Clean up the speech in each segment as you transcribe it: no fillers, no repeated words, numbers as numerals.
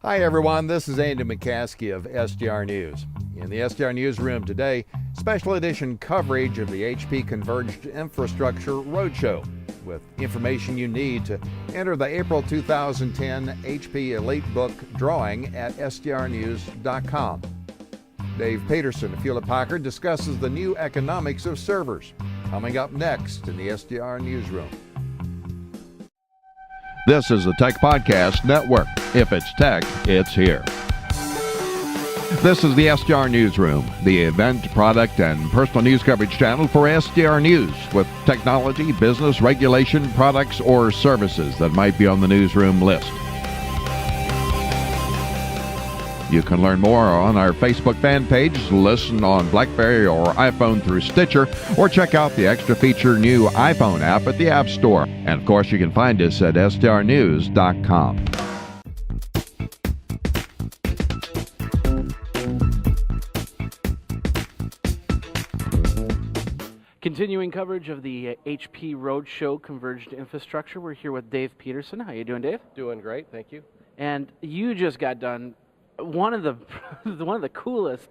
Hi everyone, this is Andy McCaskey of SDR News. In the SDR Newsroom today, special edition coverage of the HP Converged Infrastructure Roadshow with information you need to enter the April 2010 HP Elite Book drawing at SDRnews.com. Dave Peterson of Hewlett-Packard discusses the new economics of servers. Coming up next in the SDR Newsroom. This is the Tech Podcast Network. If it's tech, it's here. This is the SDR Newsroom, the event, product, and personal news coverage channel for SDR News with technology, business, regulation, products, or services that might be on the newsroom list. You can learn more on our Facebook fan page, listen on BlackBerry or iPhone through Stitcher, or check out the extra feature new iPhone app at the App Store. And of course, you can find us at SDRnews.com. Continuing coverage of the HP Roadshow Converged Infrastructure. We're here with Dave Peterson. How you doing, Dave? Doing great, thank you. And you just got done one of the coolest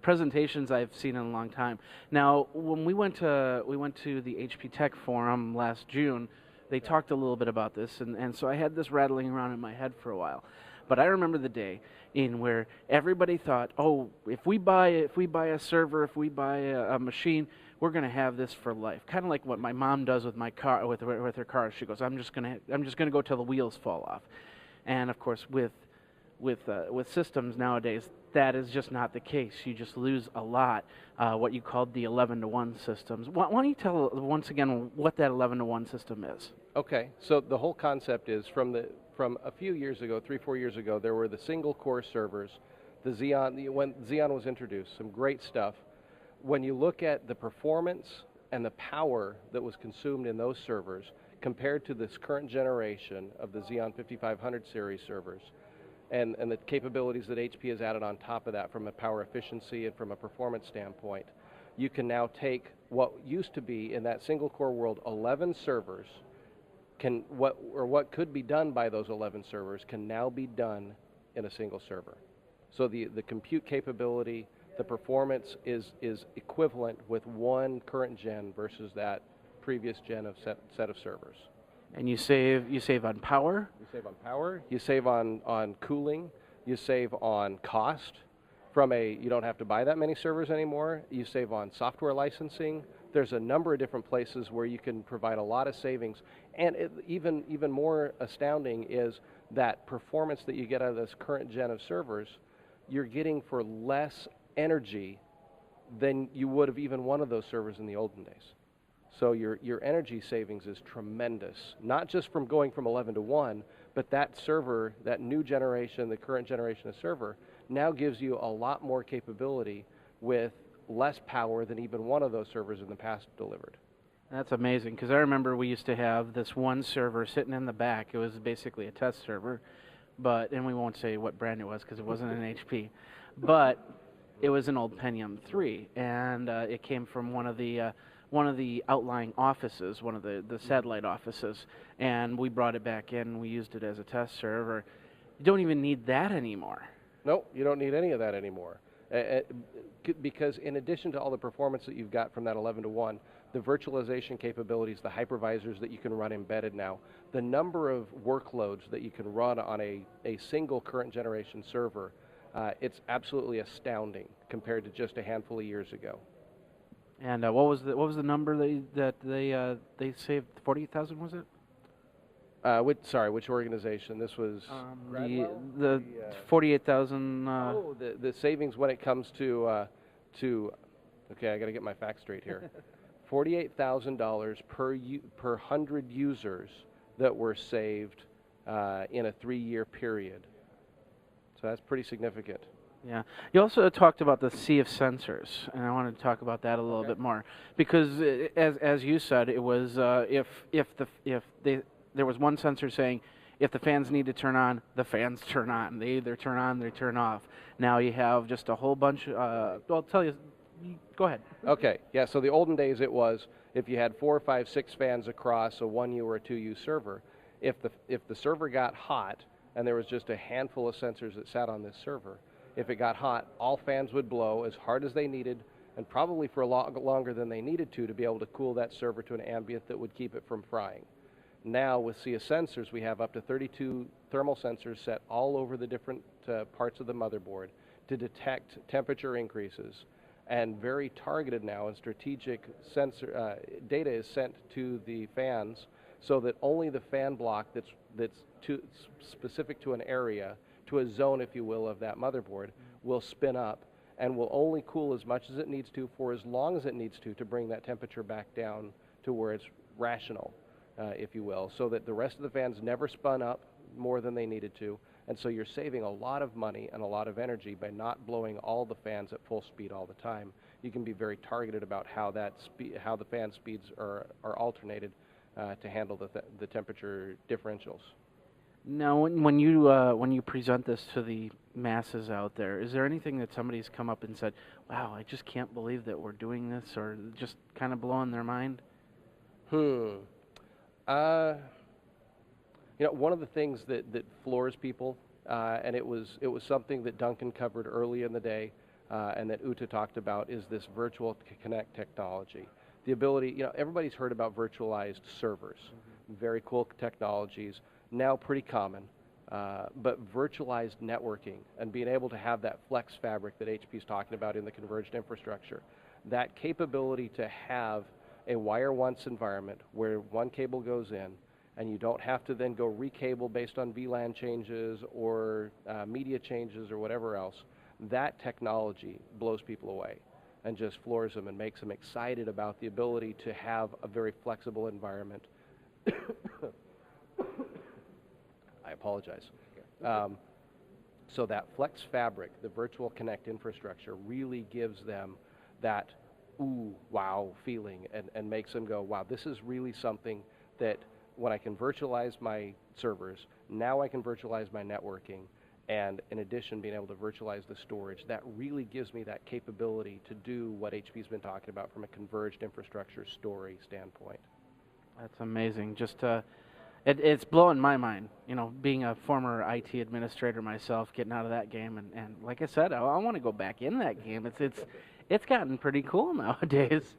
presentations I've seen in a long time. Now, when we went to the HP Tech Forum last June, they talked a little bit about this, and so I had this rattling around in my head for a while. But I remember the day in where everybody thought, oh, if we buy a server, if we buy a machine, we're going to have this for life. Kind of like what my mom does with my car, with her car. She goes, I'm just going to go till the wheels fall off. And of course, with systems nowadays, that is just not the case. You just lose a lot. What you called the 11-to-1 systems. Why don't you tell once again what that 11-to-1 system is? Okay, so the whole concept is from a few years ago, 3-4 years ago, there were the single core servers. The Xeon, when Xeon was introduced, some great stuff. When you look at the performance and the power that was consumed in those servers compared to this current generation of the Xeon 5500 series servers, and the capabilities that HP has added on top of that from a power efficiency and from a performance standpoint, you can now take what used to be in that single core world 11 servers, what could be done by those 11 servers can now be done in a single server. So the compute capability, the performance is equivalent with one current gen versus that previous gen of set of servers. And you save on power? You save on power, you save on cooling, you save on cost. You don't have to buy that many servers anymore. You save on software licensing. There's a number of different places where you can provide a lot of savings. And even more astounding is that performance that you get out of this current gen of servers, you're getting for less energy than you would have even one of those servers in the olden days. So your energy savings is tremendous, not just from going from 11 to 1, but that server, that new generation, the current generation of server, now gives you a lot more capability with less power than even one of those servers in the past delivered. That's amazing, because I remember we used to have this one server sitting in the back. It was basically a test server, and we won't say what brand it was because it wasn't an HP, but it was an old Pentium 3, and it came from one of the outlying offices, one of the satellite offices, and we brought it back in. We used it as a test server. You don't even need that anymore. No, you don't need any of that anymore. Because in addition to all the performance that you've got from that 11 to 1, the virtualization capabilities, the hypervisors that you can run embedded now, the number of workloads that you can run on a single current generation server, it's absolutely astounding compared to just a handful of years ago. And what was the number that they saved? 48,000, was it? Which organization? This was the 48,000. The savings when it comes to okay, I got to get my facts straight here. $48,000 per 100 users that were saved in a 3-year period. So that's pretty significant. Yeah. You also talked about the sea of sensors, and I wanted to talk about that a little bit more because, as you said, it was there was one sensor saying if the fans need to turn on, the fans turn on. They either turn on, they turn off. Now you have just a whole bunch. I'll tell you. Go ahead. Okay. Yeah. So the olden days, it was if you had 4, 5, 6 fans across a 1U or a 2U server, if the server got hot, and there was just a handful of sensors that sat on this server, if it got hot, all fans would blow as hard as they needed, and probably for a lot longer than they needed to be able to cool that server to an ambient that would keep it from frying. Now with CS sensors, we have up to 32 thermal sensors set all over the different parts of the motherboard to detect temperature increases, and very targeted now and strategic sensor data is sent to the fans so that only the fan block that's specific to an area, to a zone, if you will, of that motherboard will spin up and will only cool as much as it needs to for as long as it needs to bring that temperature back down to where it's rational, if you will, so that the rest of the fans never spun up more than they needed to. And so you're saving a lot of money and a lot of energy by not blowing all the fans at full speed all the time. You can be very targeted about how how the fan speeds are alternated to handle the temperature differentials. Now, when you present this to the masses out there, is there anything that somebody's come up and said, "Wow, I just can't believe that we're doing this," or just kind of blowing their mind? You know, one of the things that floors people, and it was something that Duncan covered early in the day, and that Uta talked about, is this virtual connect technology. The ability, you know, everybody's heard about virtualized servers, very cool technologies, now pretty common, but virtualized networking and being able to have that flex fabric that HP's talking about in the converged infrastructure, that capability to have a wire once environment where one cable goes in, and you don't have to then go recable based on VLAN changes or media changes or whatever else. That technology blows people away and just floors them and makes them excited about the ability to have a very flexible environment. I apologize. So that flex fabric, the virtual connect infrastructure, really gives them that ooh, wow feeling and makes them go, wow, this is really something that when I can virtualize my servers, now I can virtualize my networking, and in addition being able to virtualize the storage, that really gives me that capability to do what HP's been talking about from a converged infrastructure story standpoint. That's amazing. Just it's blowing my mind, you know, being a former IT administrator myself, getting out of that game, and like I said, I want to go back in that game. It's gotten pretty cool nowadays.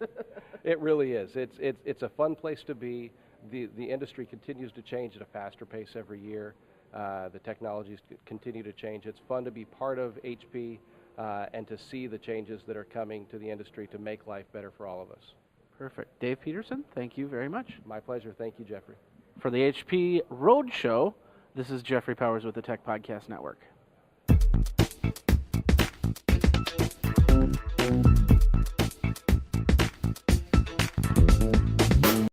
It really is. It's a fun place to be. The industry continues to change at a faster pace every year. The technologies continue to change. It's fun to be part of HP and to see the changes that are coming to the industry to make life better for all of us. Perfect. Dave Peterson, thank you very much. My pleasure. Thank you, Jeffrey. For the HP Roadshow, this is Jeffrey Powers with the Tech Podcast Network.